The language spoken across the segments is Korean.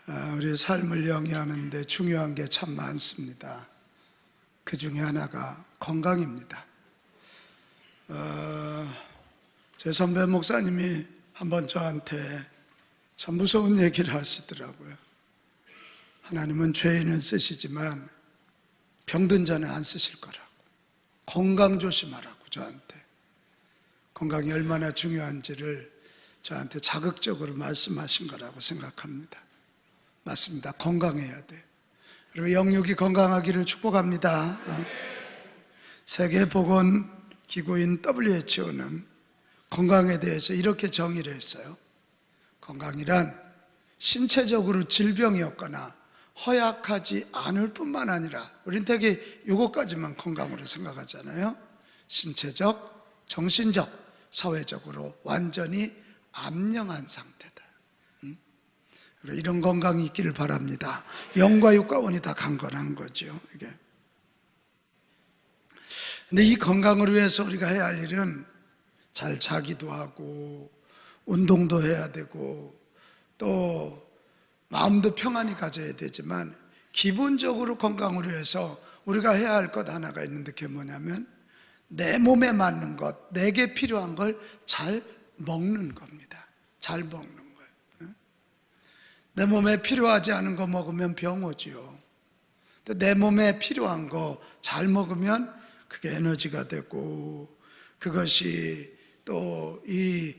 우리 삶을 영위하는 데 중요한 게 참 많습니다. 그 중에 하나가 건강입니다. 제 선배 목사님이 한번 저한테 참 무서운 얘기를 하시더라고요. 하나님은 죄인은 쓰시지만 병든 자는 안 쓰실 거라고. 건강 조심하라고 저한테. 건강이 얼마나 중요한지를 저한테 자극적으로 말씀하신 거라고 생각합니다. 맞습니다. 건강해야 돼. 그리고 영육이 건강하기를 축복합니다. 세계보건기구인 WHO는 건강에 대해서 이렇게 정의를 했어요. 건강이란 신체적으로 질병이 없거나 허약하지 않을 뿐만 아니라, 우린 되게 이것까지만 건강으로 생각하잖아요. 신체적, 정신적, 사회적으로 완전히 안녕한 상태다. 이런 건강이 있기를 바랍니다. 영과 육과 원이 다 강건한 거죠, 이게. 근데 이 건강을 위해서 우리가 해야 할 일은 잘 자기도 하고 운동도 해야 되고 또 마음도 평안히 가져야 되지만, 기본적으로 건강을 위해서 우리가 해야 할 것 하나가 있는데, 그게 뭐냐면 내 몸에 맞는 것, 내게 필요한 걸 잘 먹는 겁니다. 잘 먹는 거예요. 내 몸에 필요하지 않은 거 먹으면 병 오지요. 내 몸에 필요한 거 잘 먹으면 그게 에너지가 되고, 그것이 또 이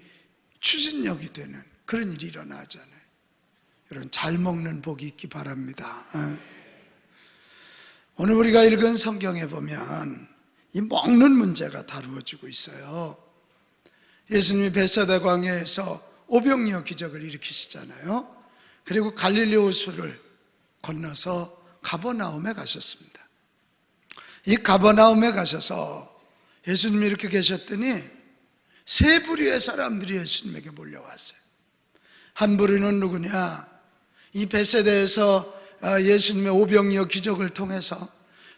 추진력이 되는 그런 일이 일어나잖아요. 여러분, 잘 먹는 복이 있기 바랍니다. 오늘 우리가 읽은 성경에 보면 이 먹는 문제가 다루어지고 있어요. 예수님이 벳사다 광야에서 오병이어 기적을 일으키시잖아요. 그리고 갈릴리 호수를 건너서 가버나움에 가셨습니다. 이 가버나움에 가셔서 예수님이 이렇게 계셨더니 세 부류의 사람들이 예수님에게 몰려왔어요. 한 부류는 누구냐? 이 벳세다에서 예수님의 오병이어 기적을 통해서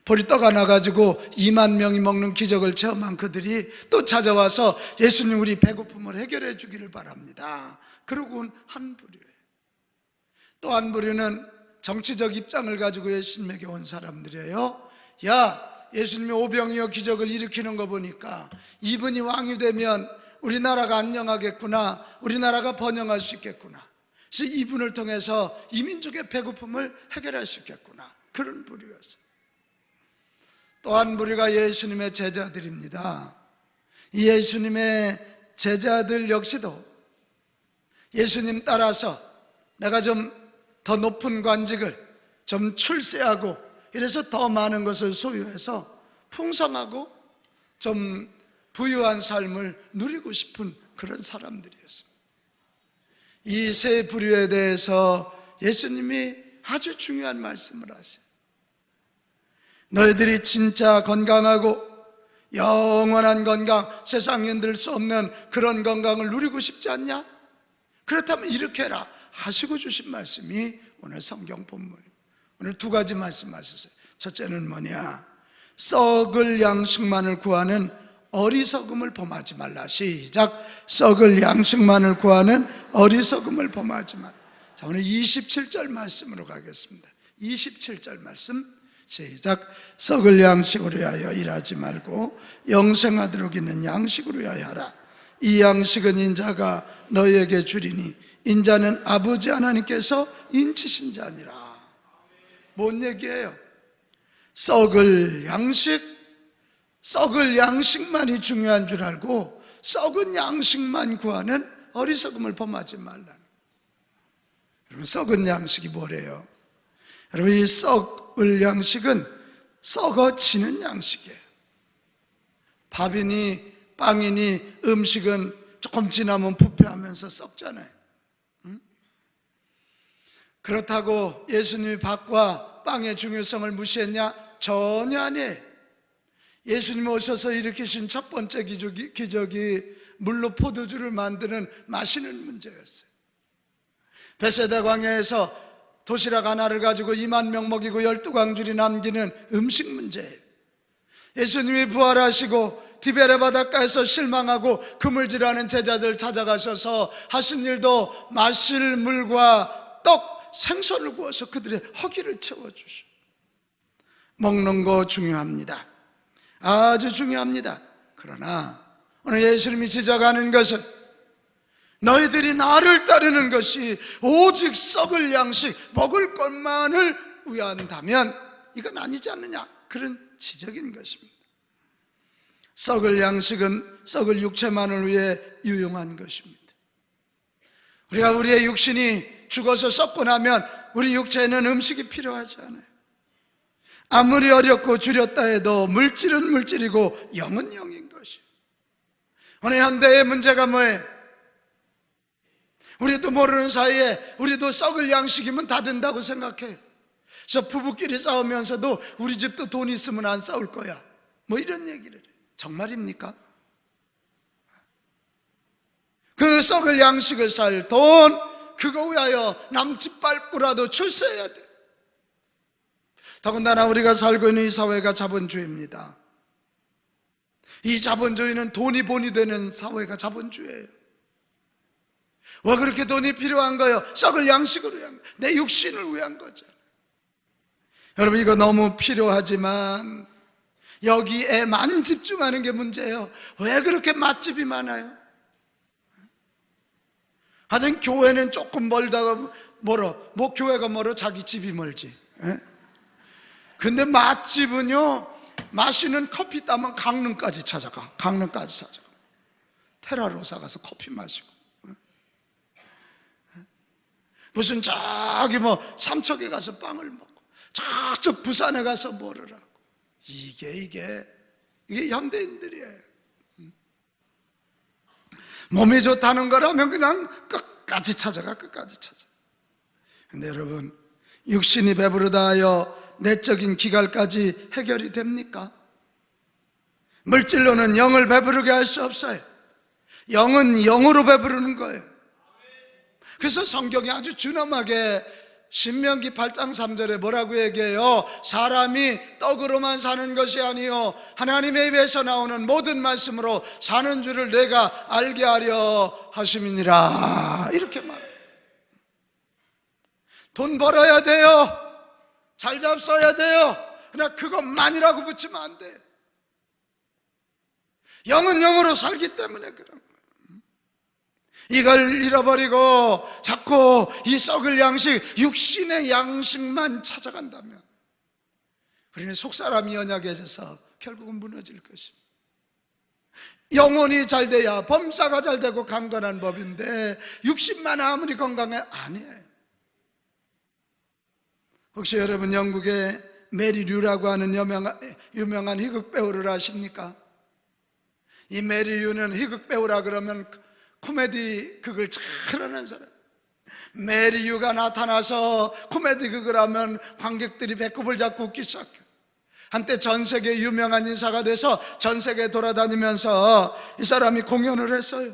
보리떡 하나 가지고 2만 명이 먹는 기적을 체험한 그들이 또 찾아와서 예수님, 우리 배고픔을 해결해 주기를 바랍니다. 그러고 온 한 부류예요. 또 한 부류는 정치적 입장을 가지고 예수님에게 온 사람들이에요. 야, 예수님이 오병이어 기적을 일으키는 거 보니까 이분이 왕이 되면 우리나라가 안녕하겠구나, 우리나라가 번영할 수 있겠구나, 그래서 이분을 통해서 이민족의 배고픔을 해결할 수 있겠구나, 그런 부류였어요. 또 한 부류가 예수님의 제자들입니다. 이 예수님의 제자들 역시도 예수님 따라서 내가 좀 더 높은 관직을 좀 출세하고 이래서 더 많은 것을 소유해서 풍성하고 좀 부유한 삶을 누리고 싶은 그런 사람들이었습니다. 이 세 부류에 대해서 예수님이 아주 중요한 말씀을 하세요. 너희들이 진짜 건강하고 영원한 건강, 세상에 흔들 수 없는 그런 건강을 누리고 싶지 않냐? 그렇다면 이렇게 해라 하시고 주신 말씀이 오늘 성경 본문입니다. 오늘 두 가지 말씀하셨어요. 첫째는 뭐냐? 썩을 양식만을 구하는 어리석음을 범하지 말라. 시작. 썩을 양식만을 구하는 어리석음을 범하지 말라. 자, 오늘 27절 말씀으로 가겠습니다. 27절 말씀 시작. 썩을 양식으로 위하여 일하지 말고 영생하도록 있는 양식으로 위하여 하라. 이 양식은 인자가 너희에게 주리니 인자는 아버지 하나님께서 인치신 자니라. 뭔 얘기예요? 썩을 양식만이 중요한 줄 알고 썩은 양식만 구하는 어리석음을 범하지 말라는. 여러분, 썩은 양식이 뭐래요? 여러분, 이 썩을 양식은 썩어지는 양식이에요. 밥이니 빵이니 음식은 조금 지나면 부패하면서 썩잖아요. 그렇다고 예수님이 밥과 빵의 중요성을 무시했냐? 전혀 아니에요. 예수님이 오셔서 일으키신 첫 번째 기적이 물로 포도주를 만드는 마시는 문제였어요. 벳세다 광야에서 도시락 하나를 가지고 2만 명 먹이고 12광줄이 남기는 음식 문제예요. 예수님이 부활하시고 디베레 바닷가에서 실망하고 그물질하는 제자들 찾아가셔서 하신 일도 마실 물과 떡 생선을 구워서 그들의 허기를 채워주시오. 먹는 거 중요합니다. 아주 중요합니다. 그러나 오늘 예수님이 지적하는 것은 너희들이 나를 따르는 것이 오직 썩을 양식, 먹을 것만을 위한다면 이건 아니지 않느냐, 그런 지적인 것입니다. 썩을 양식은 썩을 육체만을 위해 유용한 것입니다. 우리가 우리의 육신이 죽어서 썩고 나면 우리 육체에는 음식이 필요하지 않아요. 아무리 어렵고 줄였다 해도 물질은 물질이고 영은 영인 것이에요. 오늘 현대의 문제가 뭐예요? 우리도 모르는 사이에 우리도 썩을 양식이면 다 된다고 생각해요. 그래서 부부끼리 싸우면서도 우리 집도 돈 있으면 안 싸울 거야, 뭐 이런 얘기를 해요. 정말입니까? 그 썩을 양식을 살 돈, 그거 위하여 남집 밟고라도 출세해야 돼. 더군다나 우리가 살고 있는 이 사회가 자본주의입니다. 이 자본주의는 돈이 본이 되는 사회가 자본주의예요. 왜 그렇게 돈이 필요한 거예요? 썩을 양식을 위한 거예요. 내 육신을 위한 거죠. 여러분, 이거 너무 필요하지만 여기에만 집중하는 게 문제예요. 왜 그렇게 맛집이 많아요? 하여튼 교회는 조금 멀다가 멀어. 뭐 교회가 멀어, 자기 집이 멀지. 근데 맛집은요, 마시는 커피 따면 강릉까지 찾아가. 강릉까지 찾아가. 테라로사 가서 커피 마시고, 무슨 저기 뭐 삼척에 가서 빵을 먹고, 저쪽 부산에 가서 뭐를 하고. 이게 현대인들이에요. 몸이 좋다는 거라면 그냥 끝까지 찾아가. 끝까지 찾아. 근데 여러분, 육신이 배부르다 하여 내적인 기갈까지 해결이 됩니까? 물질로는 영을 배부르게 할 수 없어요. 영은 영으로 배부르는 거예요. 그래서 성경이 아주 준엄하게 신명기 8장 3절에 뭐라고 얘기해요? 사람이 떡으로만 사는 것이 아니요 하나님의 입에서 나오는 모든 말씀으로 사는 줄을 내가 알게 하려 하심이니라, 이렇게 말해요. 돈 벌어야 돼요. 잘 잡숴야 돼요. 그러나 그것만이라고 붙이면 안 돼요. 영은 영으로 살기 때문에 그런 거예요. 이걸 잃어버리고 자꾸 이 썩을 양식, 육신의 양식만 찾아간다면 우리는 속사람이 연약해져서 결국은 무너질 것입니다. 영혼이 잘 돼야 범사가 잘 되고 강건한 법인데 육신만 아무리 건강해, 아니에요. 혹시 여러분 영국의 메리 류라고 하는 유명한 희극 배우를 아십니까? 이 메리 류는 희극 배우라 그러면 코미디 극을 잘하는 사람. 메리 류가 나타나서 코미디 극을 하면 관객들이 배꼽을 잡고 웃기 시작해요. 한때 전 세계 유명한 인사가 돼서 전 세계 돌아다니면서 이 사람이 공연을 했어요.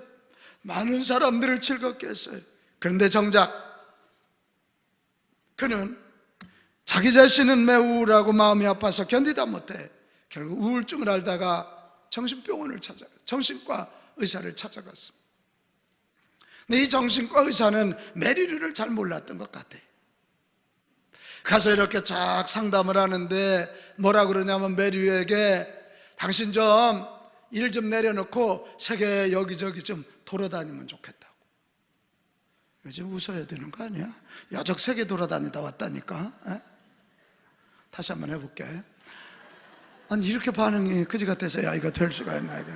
많은 사람들을 즐겁게 했어요. 그런데 정작 그는 자기 자신은 매우 우울하고 마음이 아파서 견디다 못해 결국 우울증을 앓다가 정신과 의사를 찾아갔습니다. 근데 이 정신과 의사는 메리류를 잘 몰랐던 것 같아요. 가서 이렇게 쫙 상담을 하는데 뭐라 그러냐면 메리류에게 당신 좀 일 좀 내려놓고 세계 여기저기 좀 돌아다니면 좋겠다고. 요즘 웃어야 되는 거 아니야? 여적 세계 돌아다니다 왔다니까. 에? 다시 한번 해볼게. 아니 이렇게 반응이 그지 같아서 야 이거 될 수가 있나 이거.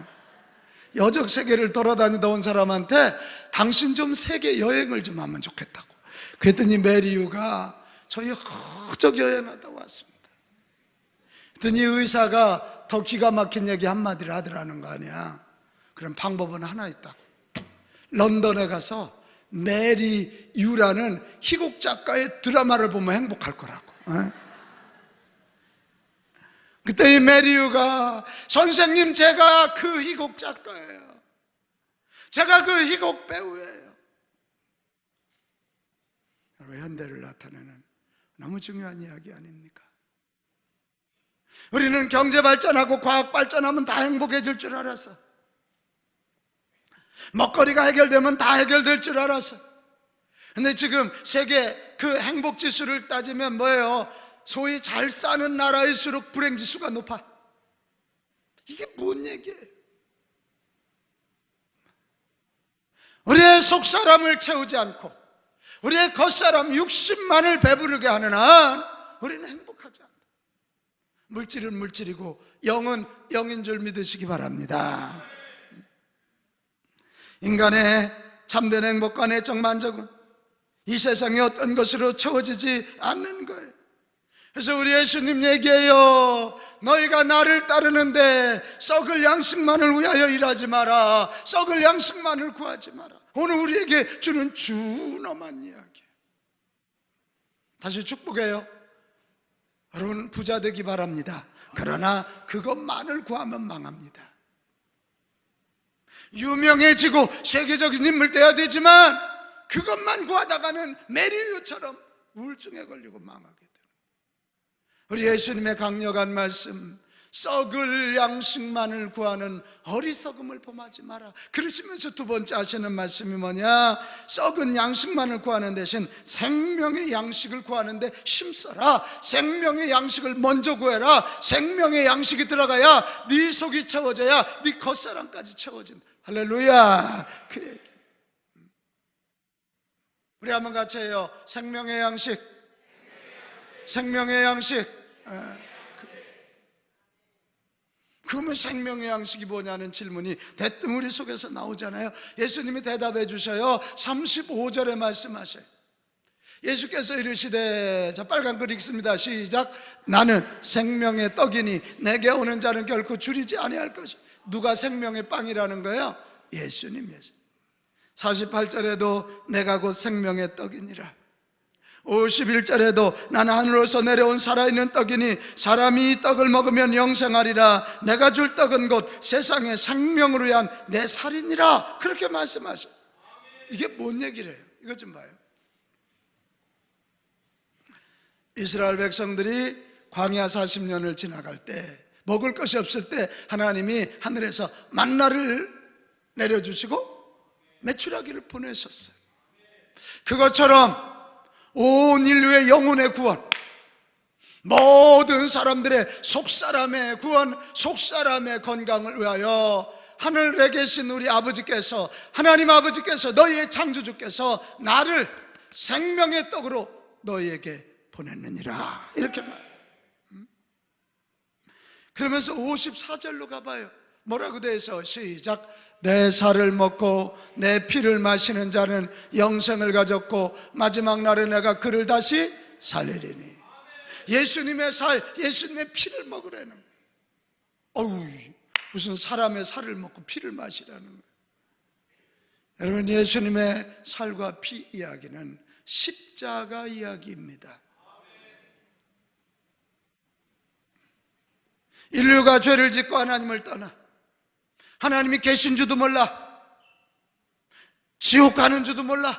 여적 세계를 돌아다니다 온 사람한테 당신 좀 세계 여행을 좀 하면 좋겠다고. 그랬더니 메리유가 저희 허적 여행하다 왔습니다. 그랬더니 의사가 더 기가 막힌 얘기 한마디를 하더라는 거 아니야. 그럼 방법은 하나 있다고. 런던에 가서 메리유라는 희곡 작가의 드라마를 보면 행복할 거라고. 그때 이 메리유가 선생님 제가 그 희곡 작가예요. 제가 그 희곡 배우예요. 여러분 현대를 나타내는 너무 중요한 이야기 아닙니까? 우리는 경제 발전하고 과학 발전하면 다 행복해질 줄 알았어. 먹거리가 해결되면 다 해결될 줄 알았어. 근데 지금 세계 그 행복 지수를 따지면 뭐예요? 소위 잘 사는 나라일수록 불행 지수가 높아. 이게 뭔 얘기예요? 우리의 속사람을 채우지 않고 우리의 겉사람 60만을 배부르게 하는 한 우리는 행복하지 않다. 물질은 물질이고 영은 영인 줄 믿으시기 바랍니다. 인간의 참된 행복과 내적 만족은 이 세상의 어떤 것으로 채워지지 않는 거예요. 그래서 우리 예수님 얘기해요. 너희가 나를 따르는데 썩을 양식만을 위하여 일하지 마라. 썩을 양식만을 구하지 마라. 오늘 우리에게 주는 준엄한 이야기예요. 다시 축복해요. 여러분 부자 되기 바랍니다. 그러나 그것만을 구하면 망합니다. 유명해지고 세계적인 인물 돼야 되지만 그것만 구하다가는 메리유처럼 우울증에 걸리고 망하게 돼요. 우리 예수님의 강력한 말씀, 썩을 양식만을 구하는 어리석음을 범하지 마라. 그러시면서 두 번째 하시는 말씀이 뭐냐? 썩은 양식만을 구하는 대신 생명의 양식을 구하는데 힘써라. 생명의 양식을 먼저 구해라. 생명의 양식이 들어가야 네 속이 채워져야 네 겉사람까지 채워진다. 할렐루야. 그 얘기. 우리 한번 같이 해요. 생명의 양식. 생명의 양식. 그러면 생명의 양식이 뭐냐는 질문이 대뜸 우리 속에서 나오잖아요. 예수님이 대답해 주셔요. 35절에 말씀하셔요. 예수께서 이르시되, 자 빨간 글 읽습니다. 시작. 나는 생명의 떡이니 내게 오는 자는 결코 줄이지 아니할 것이. 누가 생명의 빵이라는 거예요? 예수님. 48절에도 내가 곧 생명의 떡이니라. 51절에도 나는 하늘로서 내려온 살아있는 떡이니 사람이 이 떡을 먹으면 영생하리라. 내가 줄 떡은 곧 세상의 생명으로 위한 내 살이니라. 그렇게 말씀하셔요. 이게 뭔 얘기래요? 이것 좀 봐요. 이스라엘 백성들이 광야 40년을 지나갈 때, 먹을 것이 없을 때 하나님이 하늘에서 만나를 내려주시고 메추라기를 보내셨어요. 그것처럼 온 인류의 영혼의 구원, 모든 사람들의 속사람의 구원, 속사람의 건강을 위하여 하늘에 계신 우리 아버지께서, 하나님 아버지께서, 너희의 창조주께서 나를 생명의 떡으로 너희에게 보냈느니라. 이렇게 말해요. 그러면서 54절로 가봐요. 뭐라고 되어 있어? 시작. 내 살을 먹고 내 피를 마시는 자는 영생을 가졌고 마지막 날에 내가 그를 다시 살리리니. 예수님의 살, 예수님의 피를 먹으라는 거예요. 어우, 무슨 사람의 살을 먹고 피를 마시라는 거예요. 여러분, 예수님의 살과 피 이야기는 십자가 이야기입니다. 인류가 죄를 짓고 하나님을 떠나 하나님이 계신 줄도 몰라, 지옥 가는 줄도 몰라,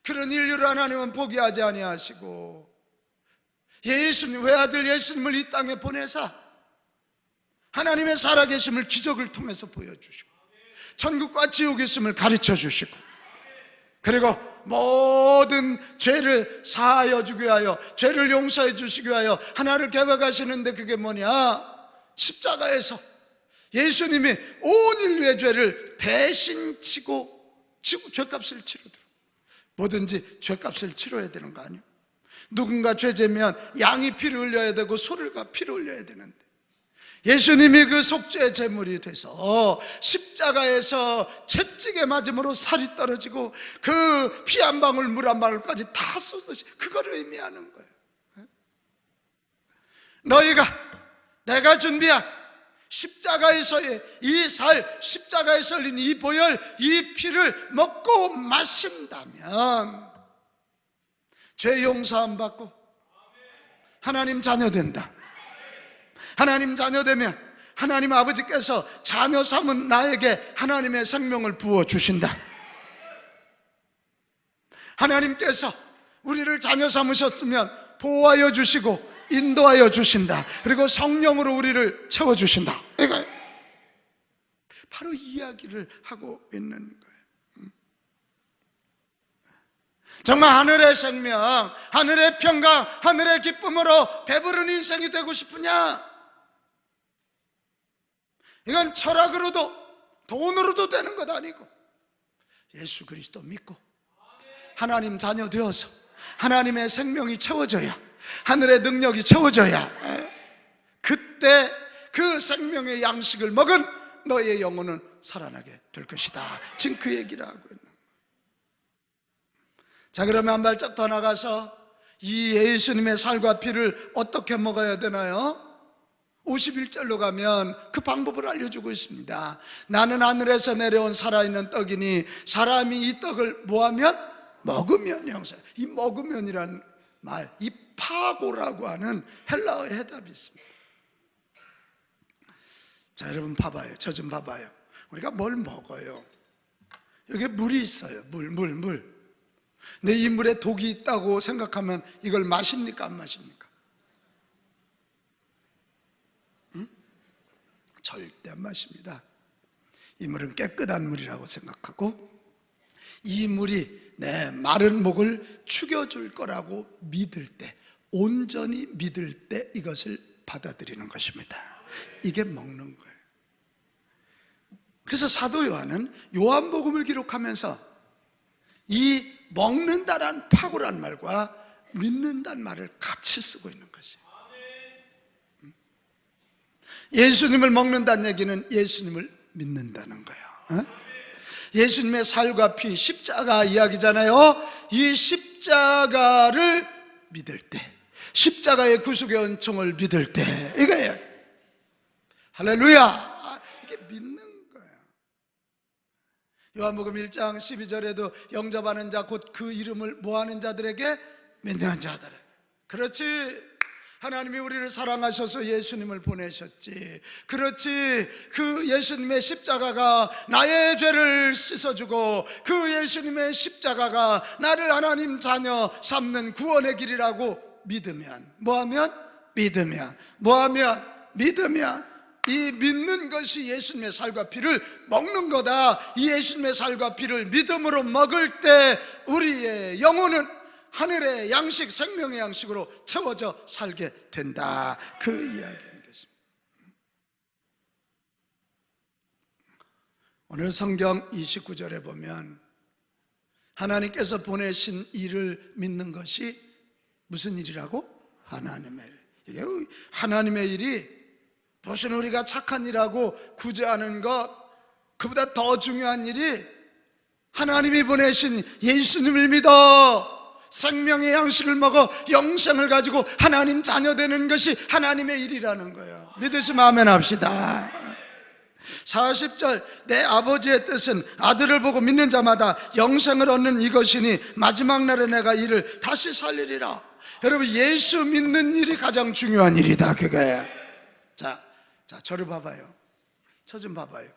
그런 인류를 하나님은 포기하지 아니하시고 예수님, 외아들 예수님을 이 땅에 보내사 하나님의 살아계심을 기적을 통해서 보여주시고 천국과 지옥이 있음을 가르쳐 주시고, 그리고 모든 죄를 사하여 주기 위하여, 죄를 용서해 주시기 위하여 하나를 계획하시는데 그게 뭐냐? 십자가에서 예수님이 온 인류의 죄를 대신 지고 죄값을 치르도록, 뭐든지 죄값을 치러야 되는 거 아니에요? 누군가 죄지면 양이 피를 흘려야 되고 소리가 피를 흘려야 되는데 예수님이 그 속죄의 제물이 돼서 십자가에서 채찍에 맞음으로 살이 떨어지고 그 피 한 방울 물 한 방울까지 다 쏟듯이, 그거를 의미하는 거예요. 너희가 내가 준비한 십자가에서의 이 살, 십자가에서 흘린 이 보혈, 이 피를 먹고 마신다면 죄 용서함 받고 하나님 자녀 된다. 하나님 자녀 되면 하나님 아버지께서 자녀 삼은 나에게 하나님의 생명을 부어주신다. 하나님께서 우리를 자녀 삼으셨으면 보호하여 주시고 인도하여 주신다. 그리고 성령으로 우리를 채워주신다. 이거예요. 바로 이 이야기를 하고 있는 거예요. 정말 하늘의 생명, 하늘의 평강, 하늘의 기쁨으로 배부른 인생이 되고 싶으냐? 이건 철학으로도 돈으로도 되는 것 아니고 예수 그리스도 믿고 하나님 자녀 되어서 하나님의 생명이 채워져야, 하늘의 능력이 채워져야, 그때 그 생명의 양식을 먹은 너의 영혼은 살아나게 될 것이다. 지금 그 얘기를 하고 있는 거예요. 자, 그러면 한 발짝 더 나가서 이 예수님의 살과 피를 어떻게 먹어야 되나요? 51절로 가면 그 방법을 알려주고 있습니다. 나는 하늘에서 내려온 살아있는 떡이니 사람이 이 떡을 뭐하면? 먹으면 영생. 이 먹으면이란 말, 이 파고라고 하는 헬라어의 해답이 있습니다. 자, 여러분 봐봐요. 저 좀 봐봐요. 우리가 뭘 먹어요? 여기 물이 있어요. 물. 근데 이 물에 독이 있다고 생각하면 이걸 마십니까? 안 마십니까? 절대 안 마십니다. 이 물은 깨끗한 물이라고 생각하고 이 물이 내 마른 목을 축여줄 거라고 믿을 때, 온전히 믿을 때 이것을 받아들이는 것입니다. 이게 먹는 거예요. 그래서 사도 요한은 요한복음을 기록하면서 이 먹는다란 파고란 말과 믿는다는 말을 같이 쓰고 있는 것이에요. 예수님을 먹는다는 얘기는 예수님을 믿는다는 거예요. 예수님의 살과 피, 십자가 이야기잖아요. 이 십자가를 믿을 때, 십자가의 구속의 은총을 믿을 때, 이거예요. 할렐루야. 이게 믿는 거예요. 요한복음 1장 12절에도 영접하는 자 곧 그 이름을 뭐하는 자들에게? 믿는 자들에게. 그렇지. 하나님이 우리를 사랑하셔서 예수님을 보내셨지. 그렇지. 그 예수님의 십자가가 나의 죄를 씻어주고 그 예수님의 십자가가 나를 하나님 자녀 삼는 구원의 길이라고 믿으면, 뭐하면? 믿으면, 뭐하면? 믿으면, 이 믿는 것이 예수님의 살과 피를 먹는 거다. 이 예수님의 살과 피를 믿음으로 먹을 때 우리의 영혼은 하늘의 양식, 생명의 양식으로 채워져 살게 된다. 그 이야기인 것입니다. 오늘 성경 29절에 보면 하나님께서 보내신 일을 믿는 것이 무슨 일이라고? 하나님의 일. 이게 하나님의 일이 무슨 우리가 착한 일하고 구제하는 것, 그보다 더 중요한 일이 하나님이 보내신 예수님을 믿어 생명의 양식을 먹어 영생을 가지고 하나님 자녀 되는 것이 하나님의 일이라는 거예요. 믿으시면 아멘 합시다. 40절, 내 아버지의 뜻은 아들을 보고 믿는 자마다 영생을 얻는 이것이니 마지막 날에 내가 이를 다시 살리리라. 여러분, 예수 믿는 일이 가장 중요한 일이다, 그거예요. 자, 저를 봐봐요. 저 좀 봐봐요.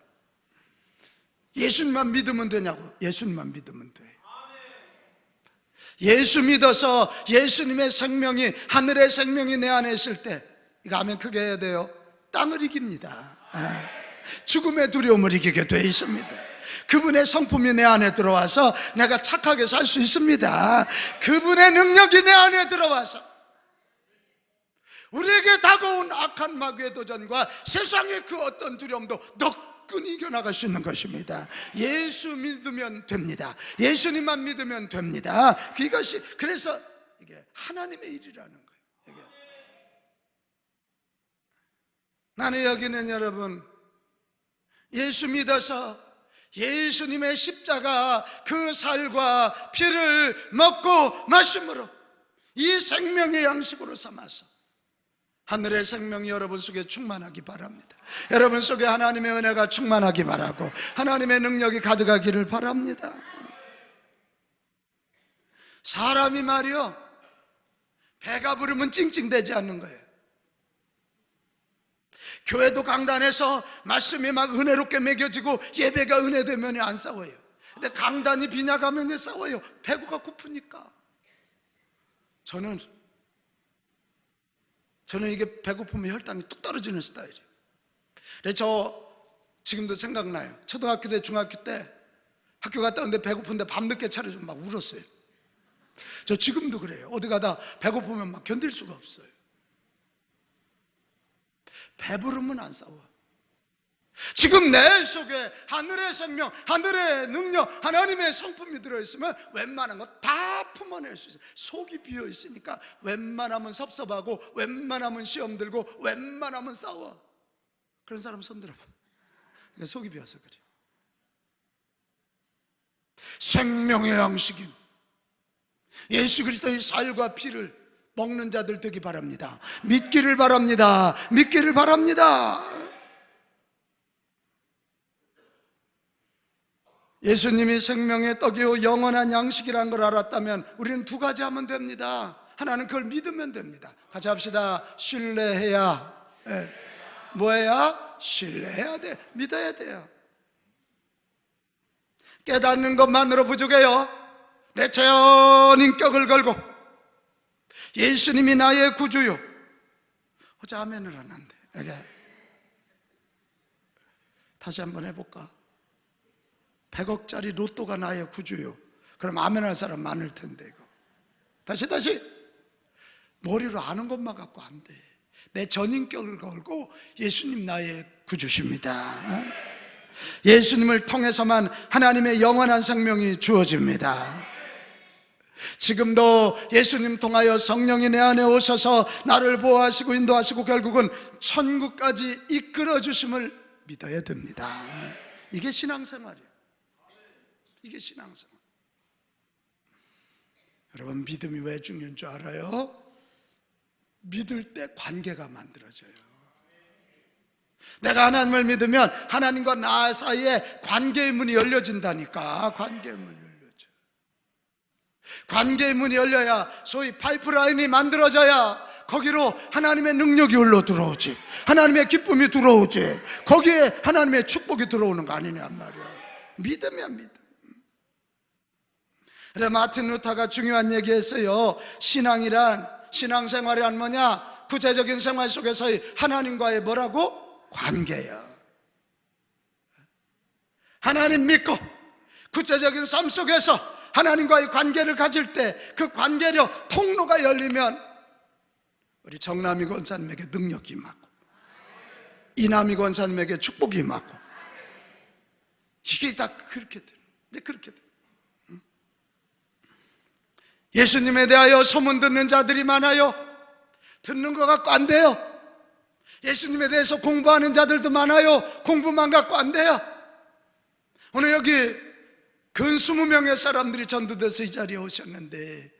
예수님만 믿으면 되냐고? 예수님만 믿으면 돼. 예수 믿어서 예수님의 생명이, 하늘의 생명이 내 안에 있을 때, 이거 하면 크게 해야 돼요. 땅을 이깁니다. 죽음의 두려움을 이기게 되어 있습니다. 그분의 성품이 내 안에 들어와서 내가 착하게 살 수 있습니다. 그분의 능력이 내 안에 들어와서 우리에게 다가온 악한 마귀의 도전과 세상의 그 어떤 두려움도 끈 이겨나갈 수 있는 것입니다. 예수 믿으면 됩니다. 예수님만 믿으면 됩니다. 그것이, 그래서 이게 하나님의 일이라는 거예요. 이게. 나는 여기는 여러분, 예수 믿어서 예수님의 십자가 그 살과 피를 먹고 마심으로 이 생명의 양식으로 삼아서 하늘의 생명이 여러분 속에 충만하기 바랍니다. 여러분 속에 하나님의 은혜가 충만하기 바라고 하나님의 능력이 가득하기를 바랍니다. 사람이 말이요, 배가 부르면 찡찡대지 않는 거예요. 교회도 강단에서 말씀이 막 은혜롭게 먹여지고 예배가 은혜되면 안 싸워요. 근데 강단이 빈약하면 싸워요. 배고가 고프니까. 저는 이게 배고프면 혈당이 뚝 떨어지는 스타일이에요. 그래서 저 지금도 생각나요. 초등학교 때, 중학교 때 학교 갔다 오는데 배고픈데 밤늦게 차려주면 막 울었어요. 저 지금도 그래요. 어디 가다 배고프면 막 견딜 수가 없어요. 배부르면 안 싸워. 지금 내 속에 하늘의 생명, 하늘의 능력, 하나님의 성품이 들어있으면 웬만한 거 다 품어낼 수 있어요. 속이 비어있으니까 웬만하면 섭섭하고, 웬만하면 시험 들고, 웬만하면 싸워. 그런 사람 손 들어봐. 그러니까 속이 비어서 그래. 생명의 양식인 예수 그리스도의 살과 피를 먹는 자들 되기 바랍니다. 믿기를 바랍니다. 믿기를 바랍니다. 예수님이 생명의 떡이요 영원한 양식이라는 걸 알았다면 우리는 두 가지 하면 됩니다. 하나는 그걸 믿으면 됩니다. 같이 합시다. 신뢰해야. 뭐해야? 신뢰해야 돼. 믿어야 돼요. 깨닫는 것만으로 부족해요. 내 전 인격을 걸고 예수님이 나의 구주요. 어제 아멘을 안 한대. 이게 다시 한번 해볼까? 100억짜리 로또가 나의 구주요. 그럼 아멘 할 사람 많을 텐데. 이거 다시 머리로 아는 것만 갖고 안 돼. 내 전인격을 걸고 예수님 나의 구주십니다. 예수님을 통해서만 하나님의 영원한 생명이 주어집니다. 지금도 예수님 통하여 성령이 내 안에 오셔서 나를 보호하시고 인도하시고 결국은 천국까지 이끌어 주심을 믿어야 됩니다. 이게 신앙생활이에요. 이게 신앙생활. 여러분, 믿음이 왜 중요한 줄 알아요? 믿을 때 관계가 만들어져요. 내가 하나님을 믿으면 하나님과 나 사이에 관계의 문이 열려진다니까. 관계의 문이 열려져. 관계의 문이 열려야, 소위 파이프라인이 만들어져야 거기로 하나님의 능력이 흘러 들어오지, 하나님의 기쁨이 들어오지, 거기에 하나님의 축복이 들어오는 거 아니냔 말이야. 믿음이야, 믿음. 그래, 마틴 루터가 중요한 얘기했어요. 신앙생활이란 뭐냐? 구체적인 생활 속에서의 하나님과의 뭐라고? 관계야. 하나님 믿고 구체적인 삶 속에서 하나님과의 관계를 가질 때 그 관계력 통로가 열리면 우리 정남이 권사님에게 능력이 임하고 이남이 권사님에게 축복이 임하고, 이게 다 그렇게 돼요. 그렇게 돼요. 예수님에 대하여 소문 듣는 자들이 많아요. 듣는 것 갖고 안 돼요. 예수님에 대해서 공부하는 자들도 많아요. 공부만 갖고 안 돼요. 오늘 여기 근 20명의 사람들이 전도돼서 이 자리에 오셨는데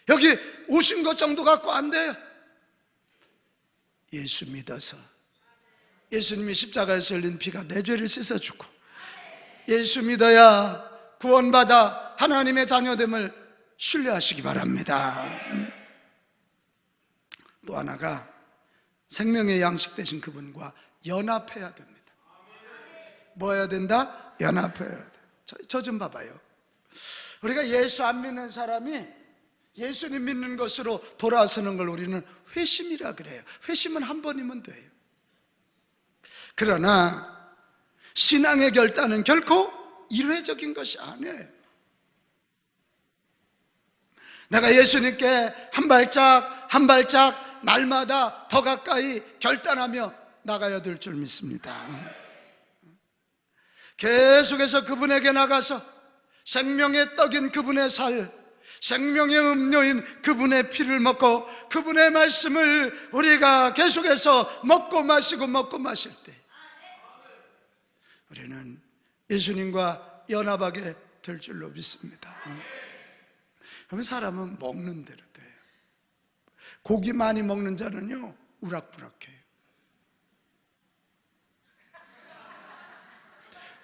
여기 오신 것 정도 갖고 안 돼요. 예수 믿어서 예수님이 십자가에서 흘린 피가 내 죄를 씻어주고, 예수 믿어야 구원받아 하나님의 자녀됨을 신뢰하시기 바랍니다. 또 하나가 생명의 양식 되신 그분과 연합해야 됩니다. 뭐 해야 된다? 연합해야 돼. 저 좀 봐봐요. 우리가 예수 안 믿는 사람이 예수님 믿는 것으로 돌아서는 걸 우리는 회심이라 그래요. 회심은 한 번이면 돼요. 그러나 신앙의 결단은 결코 일회적인 것이 아니에요. 내가 예수님께 한 발짝 한 발짝 날마다 더 가까이 결단하며 나가야 될 줄 믿습니다. 계속해서 그분에게 나가서 생명의 떡인 그분의 살, 생명의 음료인 그분의 피를 먹고 그분의 말씀을 우리가 계속해서 먹고 마실 때 우리는 예수님과 연합하게 될 줄로 믿습니다. 그러면 사람은 먹는 대로 돼요. 고기 많이 먹는 자는요 우락부락해요.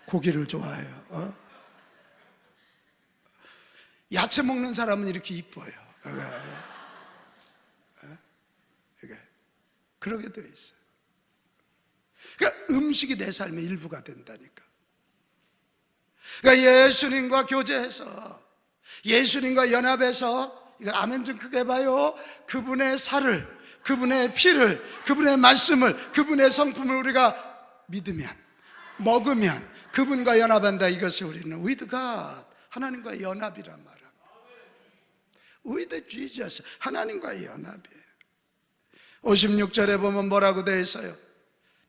고기를 좋아해요. 야채 먹는 사람은 이렇게 이뻐요. 그러게 돼 있어요. 그러니까 음식이 내 삶의 일부가 된다니까. 그러니까 예수님과 교제해서, 예수님과 연합해서, 이거 아멘 좀 크게 봐요. 그분의 살을, 그분의 피를, 그분의 말씀을, 그분의 성품을 우리가 믿으면, 먹으면 그분과 연합한다. 이것이 우리는 with God, 하나님과 연합이란 말입니다. with Jesus, 하나님과의 연합이에요. 56절에 보면 뭐라고 되어 있어요?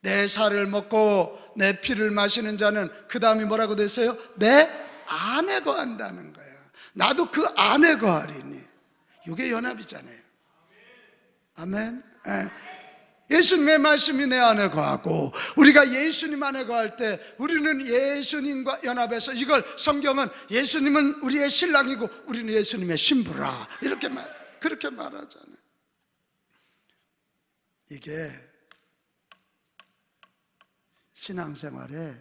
내 살을 먹고 내 피를 마시는 자는, 그 다음에 뭐라고 되어 있어요? 내 안에 거한다는 거예요. 나도 그 안에 거하리니. 이게 연합이잖아요. 아멘. 예수님의 말씀이 내 안에 거하고, 우리가 예수님 안에 거할 때 우리는 예수님과 연합해서, 이걸 성경은 예수님은 우리의 신랑이고 우리는 예수님의 신부라, 그렇게 말하잖아요. 이게 신앙생활의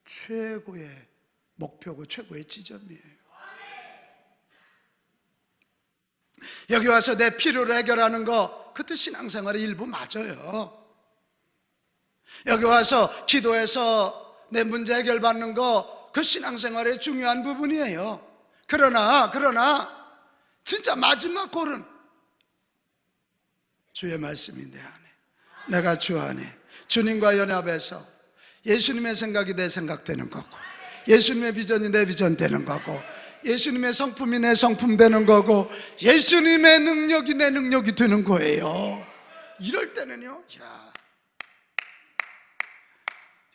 최고의 목표고 최고의 지점이에요. 여기 와서 내 필요를 해결하는 거, 그것도 신앙생활의 일부 맞아요. 여기 와서 기도해서 내 문제 해결받는 거, 그 신앙생활의 중요한 부분이에요. 그러나 진짜 마지막 골은 주의 말씀이 내 안에, 내가 주 안에 주님과 연합해서 예수님의 생각이 내 생각 되는 거고, 예수님의 비전이 내 비전 되는 거고, 예수님의 성품이 내 성품 되는 거고, 예수님의 능력이 내 능력이 되는 거예요. 이럴 때는요,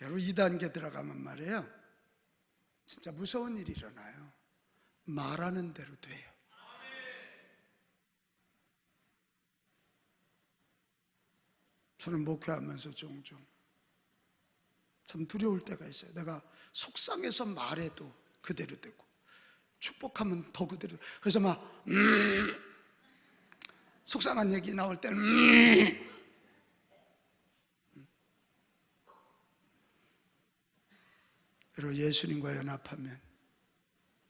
여러분 2단계 들어가면 말이에요, 진짜 무서운 일이 일어나요. 말하는 대로 돼요. 저는 목회하면서 종종 참 두려울 때가 있어요. 내가 속상해서 말해도 그대로 되고, 축복하면 더 그대로. 그래서 막 속상한 얘기 나올 때는 여러분, 예수님과 연합하면,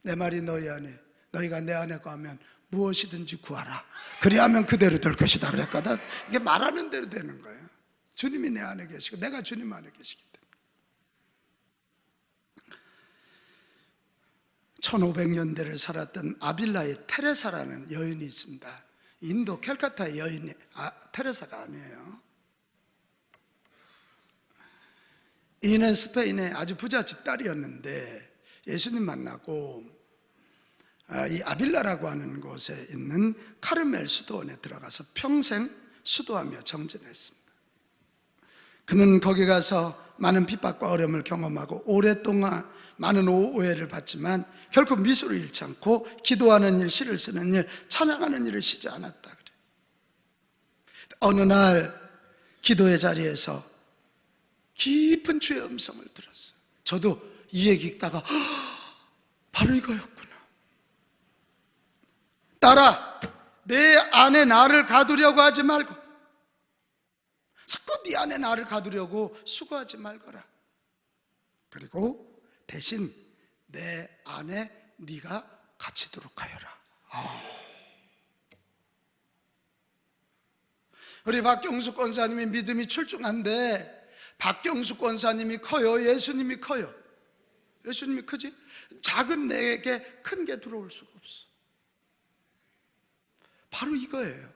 내 말이 너희 안에, 너희가 내 안에 거하면 무엇이든지 구하라, 그리하면 그대로 될 것이다 그랬거든. 이게 말하는 대로 되는 거예요. 주님이 내 안에 계시고 내가 주님 안에 계시기 때문에. 1500년대를 살았던 아빌라의 테레사라는 여인이 있습니다. 인도 캘카타의 여인이 테레사가 아니에요. 이는 스페인의 아주 부잣집 딸이었는데 예수님 만나고 이 아빌라라고 하는 곳에 있는 카르멜 수도원에 들어가서 평생 수도하며 정진했습니다. 그는 거기 가서 많은 핍박과 어려움을 경험하고 오랫동안 많은 오해를 받지만 결코 미소를 잃지 않고 기도하는 일, 시를 쓰는 일, 찬양하는 일을 쉬지 않았다 그래. 어느 날 기도의 자리에서 깊은 주의 음성을 들었어요. 저도 이 얘기 읽다가 바로 이거였구나. 딸아, 내 안에 나를 가두려고 하지 말고, 자꾸 네 안에 나를 가두려고 수고하지 말거라. 그리고 대신 내 안에 네가 갇히도록 하여라. 우리 박경숙 권사님이 믿음이 출중한데, 박경숙 권사님이 커요? 예수님이 커요? 예수님이 크지? 작은 내게 큰 게 들어올 수가 없어. 바로 이거예요.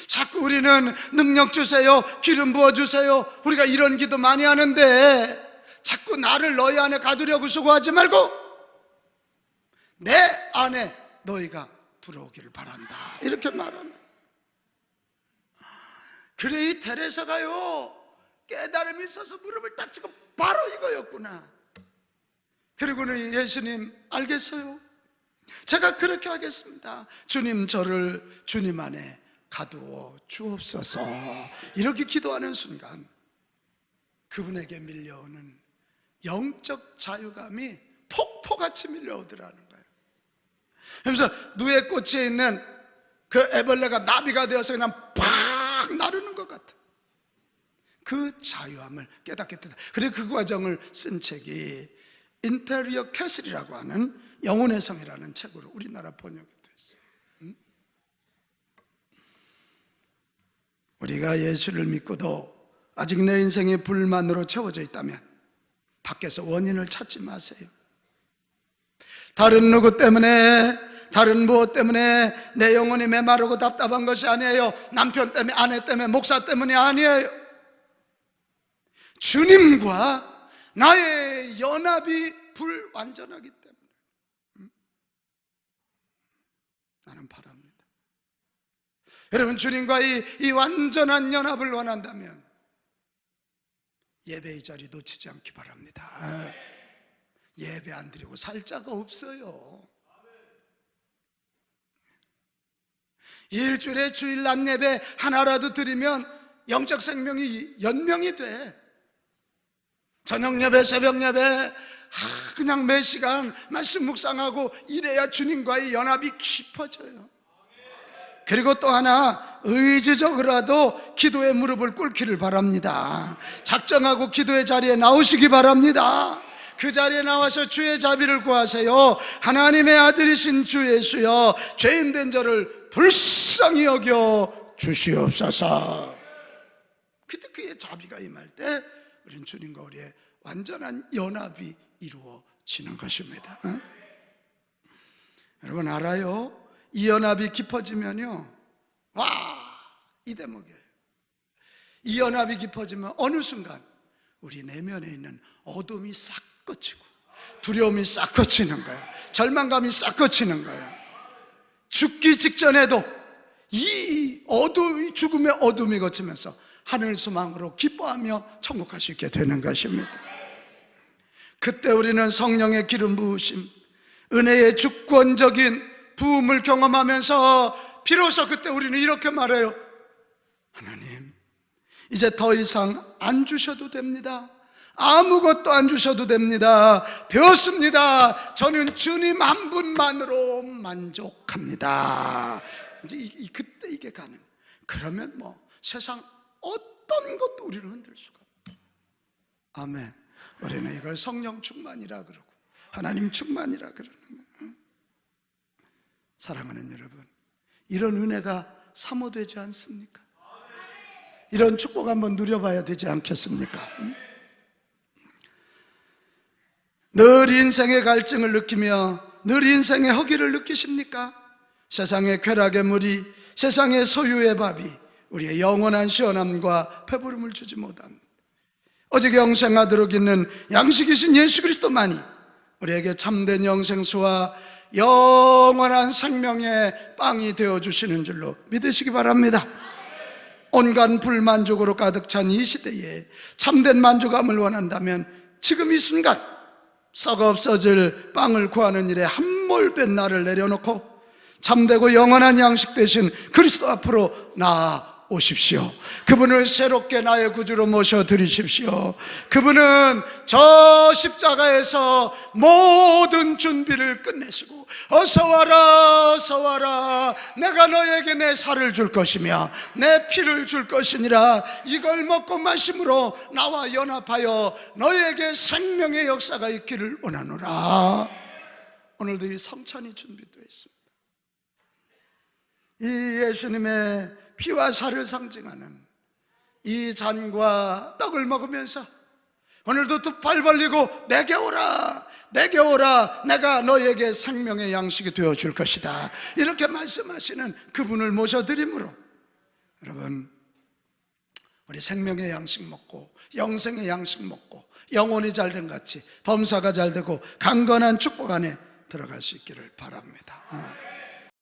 자꾸 우리는 능력 주세요, 기름 부어주세요, 우리가 이런 기도 많이 하는데 자꾸 나를 너희 안에 가두려고 수고하지 말고 내 안에 너희가 들어오기를 바란다, 이렇게 말하는. 그래, 이 테레사가요 깨달음이 있어서 무릎을 딱 치고 바로 이거였구나. 그리고는 예수님, 알겠어요, 제가 그렇게 하겠습니다. 주님, 저를 주님 안에 가두어 주옵소서. 이렇게 기도하는 순간 그분에게 밀려오는 영적 자유감이 폭포같이 밀려오더라는 거예요. 그래서 누에 꽃에 있는 그 애벌레가 나비가 되어서 그냥 팍 나르는 것 같아. 그 자유함을 깨닫게 되다. 그리고 그 과정을 쓴 책이 인테리어 캐슬이라고 하는 영혼의 성이라는 책으로 우리나라 번역이 됐어요. 우리가 예수를 믿고도 아직 내 인생이 불만으로 채워져 있다면 밖에서 원인을 찾지 마세요. 다른 누구 때문에, 다른 무엇 때문에 내 영혼이 메마르고 답답한 것이 아니에요. 남편 때문에, 아내 때문에, 목사 때문이 아니에요. 주님과 나의 연합이 불완전하기 때문에 나는 바랍니다. 여러분, 주님과의 이 완전한 연합을 원한다면 예배의 자리 놓치지 않기 바랍니다. 예배 안 드리고 살 자가 없어요. 일주일에 주일 낮 예배 하나라도 드리면 영적 생명이 연명이 돼. 저녁 예배, 새벽 예배 그냥 몇 시간 말씀 묵상하고 이래야 주님과의 연합이 깊어져요. 그리고 또 하나, 의지적으로라도 기도의 무릎을 꿇기를 바랍니다. 작정하고 기도의 자리에 나오시기 바랍니다. 그 자리에 나와서 주의 자비를 구하세요. 하나님의 아들이신 주 예수여, 죄인된 저를 불쌍히 여겨 주시옵소서. 그때 그의 자비가 임할 때 우리는 주님과 우리의 완전한 연합이 이루어지는 것입니다. 여러분 알아요? 이 연합이 깊어지면요, 이 대목이에요. 이 연합이 깊어지면 어느 순간 우리 내면에 있는 어둠이 싹 꺼지고 두려움이 싹 꺼지는 거예요. 절망감이 싹 꺼지는 거예요. 죽기 직전에도 이 어둠이, 죽음의 어둠이 거치면서 하늘 소망으로 기뻐하며 천국 갈 수 있게 되는 것입니다. 그때 우리는 성령의 기름 부으심, 은혜의 주권적인 부음을 경험하면서 비로소 그때 우리는 이렇게 말해요. 하나님, 이제 더 이상 안 주셔도 됩니다. 아무것도 안 주셔도 됩니다. 되었습니다. 저는 주님 한 분만으로 만족합니다. 이제 그때 이게 가능. 그러면 뭐 세상 어떤 것도 우리를 흔들 수가 없다. 아멘. 우리는 이걸 성령 충만이라 그러고 하나님 충만이라 그러는 거예요. 사랑하는 여러분, 이런 은혜가 사모되지 않습니까? 이런 축복 한번 누려봐야 되지 않겠습니까? 늘 인생의 갈증을 느끼며 늘 인생의 허기를 느끼십니까? 세상의 쾌락의 물이, 세상의 소유의 밥이 우리의 영원한 시원함과 배부름을 주지 못합니다. 오직 영생하도록 있는 양식이신 예수 그리스도만이 우리에게 참된 영생수와 영원한 생명의 빵이 되어주시는 줄로 믿으시기 바랍니다. 온갖 불만족으로 가득 찬 이 시대에 참된 만족감을 원한다면 지금 이 순간 썩어 없어질 빵을 구하는 일에 함몰된 나를 내려놓고 참되고 영원한 양식 되신 그리스도 앞으로 나아오십시오. 그분을 새롭게 나의 구주로 모셔드리십시오. 그분은 저 십자가에서 모든 준비를 끝내시고 어서 와라, 어서 와라, 내가 너에게 내 살을 줄 것이며 내 피를 줄 것이니라. 이걸 먹고 마심으로 나와 연합하여 너에게 생명의 역사가 있기를 원하노라. 오늘도 이 성찬이 준비되어 있습니다. 이 예수님의 피와 살을 상징하는 이 잔과 떡을 먹으면서 오늘도 두 팔 벌리고 내게 오라, 내게 오라, 내가 너에게 생명의 양식이 되어줄 것이다, 이렇게 말씀하시는 그분을 모셔드림으로 여러분, 우리 생명의 양식 먹고 영생의 양식 먹고 영혼이 잘된 같이 범사가 잘되고 강건한 축복 안에 들어갈 수 있기를 바랍니다.